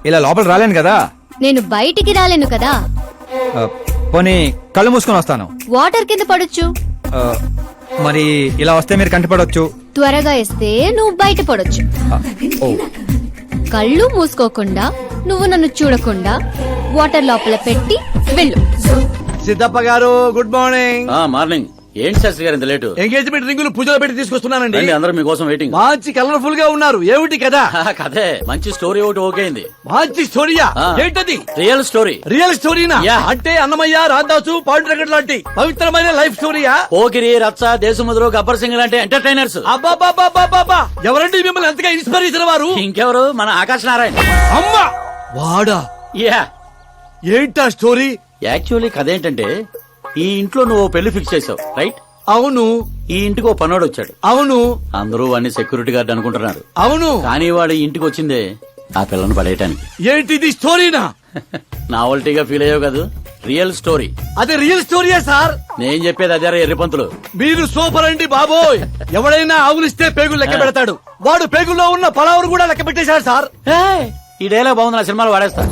ఇలా లోపల రాలేను కదా. నేను బయటికి రాలేను కదా. పోనీ కళ్ళు మూసుకొని వస్తాను. వాటర్ కింద పడొచ్చు. మరి ఇలా వస్తే మీరు కంటపడవచ్చు. త్వరగా వేస్తే నువ్వు బయట పడొచ్చు. ఓ, కళ్ళు మూసుకోకుండా నువ్వు నన్ను చూడకుండా వాటర్ లోపల పెట్టి వెళ్ళు. సిద్ధప్ప గారు గుడ్ మార్నింగ్. మార్నింగ్. ఏంటి శాస్త్రి గారు ఇంత లేటు? ఎంగేజ్మెంట్ రింగులు పూజలో పెట్టి తీసుకొస్తున్నానండి. అందరూ మీకోసం వెయిటింగ్. మంచి కలర్ఫుల్ గా ఉన్నారు. ఏమిటి కదా? కదే మంచి స్టోరీ ఒకటి ఓకే అయింది. మంచి స్టోరీయా? ఆ. ఏంటది? Real story. రియల్ స్టోరీనా? యా. అంటే అన్నమయ్య, రాధాసు, పాండురంగడ్ లాంటి పవిత్రమైన లైఫ్ స్టోరీయా? పోకిరి, రచ్చ, దేశముద్రు, గబ్బర్ సింగ్ లాంటి ఎంటర్టైనర్స్. అబ్బాబాబాబాబా, ఎవరండి మిమ్మల్ని ఎంతగా ఇన్స్పైర్ చేసిన వారు? ఇంకెవరు, మన ఆకాశ్ నారాయణ. అమ్మా వాడా? యా. ఏంటా స్టోరీ? యాక్చువల్లీ కథ ఏంటంటే, ఈ ఇంట్లో నువ్వు పెళ్లి ఫిక్స్ చేసావు, రైట్? అవును ఈ ఇంటికి ఓ పనోడు వచ్చాడు. అవును అందరూ వాడిని సెక్యూరిటీ గార్డ్ అనుకుంటున్నారు. అవును. కానీ వాడు ఈ ఇంటికి వచ్చిందే ఆ పిల్లను పడేయటానికి. ఏంటిది స్టోరీనా? నావల్టీగా ఫీల్ అయ్యావు కాదు, రియల్ స్టోరీ. అదే రియల్ స్టోరీయా సార్? నేను చెప్పేది అదే ఎర్రిపంతులు. మీరు సూపర్ అండి బాబోయ్. ఎవడైనా ఆవులిస్తే పేగులు లెక్క పెడతాడు. వాడు పేగుల్లో ఉన్న పలావురు కూడా లెక్క పెట్టేశాడు సార్. ఈ డైలాగ్ బాగుంది, నా సినిమాలో వాడేస్తా.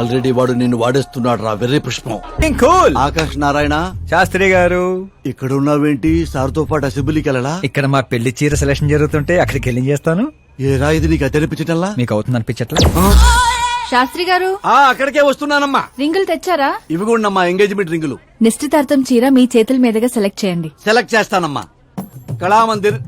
ఆల్రెడీ వాడు నిన్ను వాడేస్తున్నాడు రా వెర్రి పుష్పం. కూల్. ఆకాష్ నారాయణ శాస్త్రి గారు ఇక్కడ ఉన్నావేంటి? సార్తో పాటు అసెంబ్లీకి వెళ్ళడా? ఇక్కడ మా పెళ్లి చీర సెలక్షన్ జరుగుతుంటే అక్కడికి వెళ్ళి చేస్తాను. ఏ రాయిది నీకు తెరిపించటల్లా? మీకు అవుతుంది అనిపించట్లా? శాస్త్రి గారు అక్కడికే వస్తున్నానమ్మా. రింగులు తెచ్చారా? ఇవి కూడా నమ్మా ఎంగేజ్మెంట్ రింగులు. నిశ్చితార్థం చీర మీ చేతుల మీదుగా సెలెక్ట్ చేయండి. సెలెక్ట్ చేస్తానమ్మా. కళామందిర్